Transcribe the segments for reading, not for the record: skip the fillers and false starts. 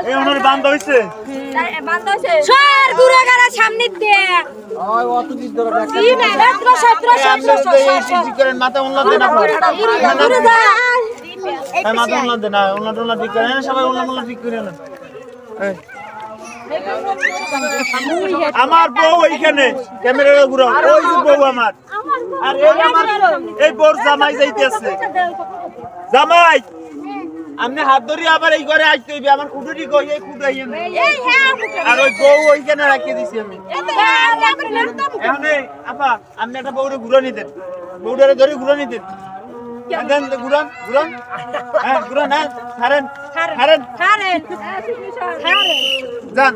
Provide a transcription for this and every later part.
এই ওনার বান্ধ হইছে সর ঘুরে গেলে সামনে দিয়ে ওই অত দিন ধরে কি না রাত্র সত্র এই করেন মাথা উনলান দেন আপনারা মাথা উনলান দেন না উনলান ঠিক করেন সবাই উনলান ঠিক করে নেন আমার বউ এইখানে ক্যামেরা ঘুরাও ওই যে বউ আমার আর এই আমার এই বউর জামাই যাইতেছে জামাই আমনে হাত ধরে আবার এই ঘরে আসতে হইবে আমার কুটুরি কই এই কুটাই আমি আর ওই বউ ওইখানে রাখিয়ে দিছি আমি এখানে আপা আপনি একটা বউরে ঘুরে নিতেন বউটারে ধরে ঘুরে নিতেন দেন ঘুরান ঘুরান হ্যাঁ ঘুরান হ্যাঁ ছাড়েন ছাড়েন যান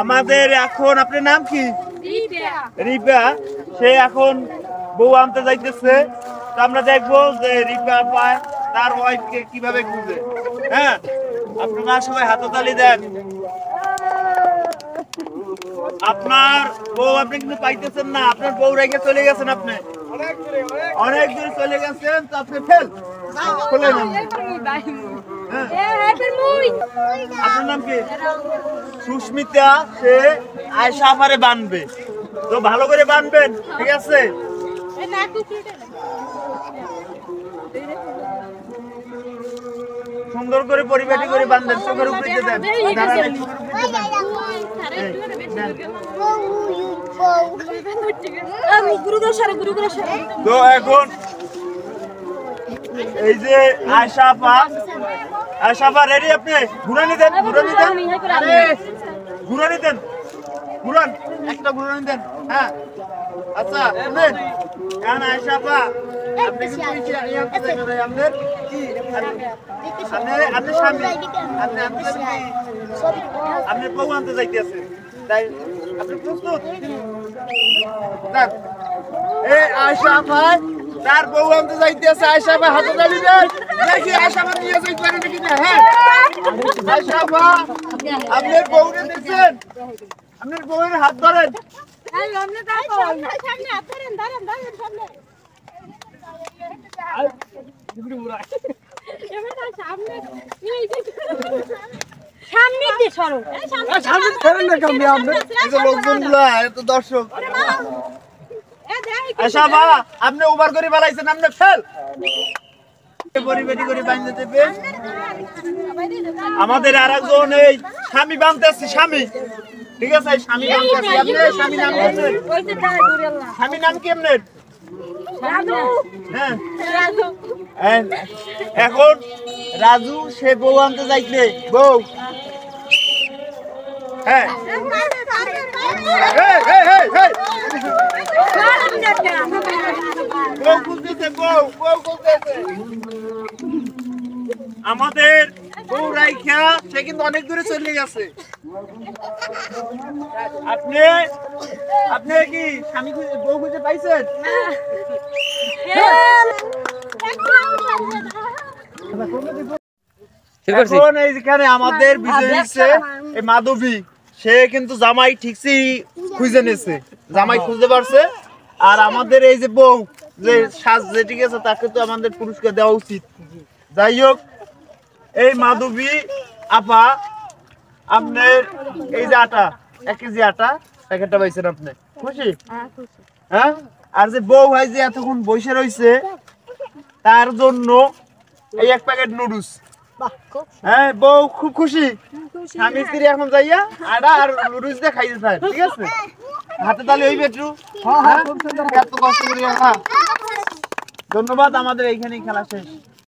আমাদের এখন আপনার নাম কি রিপা সে এখন বউ আনতে যাইতেছে তো আমরা দেখবো যে রিপা পায় তার ওয়াইফকে কিভাবে খুঁজে হ্যাঁ আপনারা সবাই হাততালি দেন আপনার বউ আপনি কিন্তু পাইতেছেন না আপনার বউ রেখে চলে গেছেন আপনি অনেক দূরে চলে গেছেন তো আপনি ফেল খুলে নেন আপনার নাম কি সুস্মিতা সে আয়শা আপারে বানবে তো ভালো করে বানবেন ঠিক আছে সুন্দর করে পরিপাটি করে বাঁধবেন চোখের উপরে দেন তো এখন এই যে আয়শা আপা রেডি আপনি ঘুরানি দেন ঘুরান একটা ঘুরানি দেন হ্যাঁ আচ্ছা শুনেন এখন আয়শা আপা আপনি কিন্তু আপনার কি আপনি স্বামী আপনি বউ আনতে যাইতেছে তাই আপনি প্রস্তুত এই আয়শা আপা তার বউ আনতে যাইতেছে আয়শা আপা হাতে তালি দেন দেখি আয়শা আপা নিয়ে যাইতে পারে নাকি না হ্যাঁ আয়শা আপা আপনার বউরে দেখছেন আপনার বউয়ের হাত ধরেন দর্শক আপনি ওভার করে বালাইছেন আপনি ফেল আমাদের আর একজন এই স্বামী বানতেছি স্বামী ঠিক আছে স্বামী বানতেছি আপনি স্বামী নাম স্বামী নাম কি আপনার হ্যাঁ এখন রাজু সে বউ আনতে যাইছে বউ হ্যাঁ আমাদের বউ রাইখা সে কিন্তু অনেক দূরে চলে গেছে আপনি কি স্বামী বউ খুঁজে পাইছেন এখন এইখানে আমাদের বিজয় হচ্ছে এই মাধবী সে কিন্তু জামাই ঠিকই খুঁজে নিয়েছে জামাই খুঁজতে পারছে আর আমাদের এই যে বউ যে সাজ যে ঠিক আছে তাকে তো আমাদের পুরস্কার দেওয়া উচিত যাই হোক এই মাধবী আপা আপনার এই যে আটা 1 কেজি আটা প্যাকেটটা পাইছেন আপনি খুশি হ্যাঁ আর যে বউ ভাই যে এতক্ষণ বসে রয়েছে তার জন্য এই 1 প্যাকেট নুডলস হ্যাঁ বউ খুব খুশি স্বামী স্ত্রী এখন যাইয়া আটা আর নুডলস দিয়ে খাইতে চায় ঠিক আছে হাতে তালে ওই বেটু এত কষ্ট করি ধন্যবাদ আমাদের এইখানেই খেলা শেষ।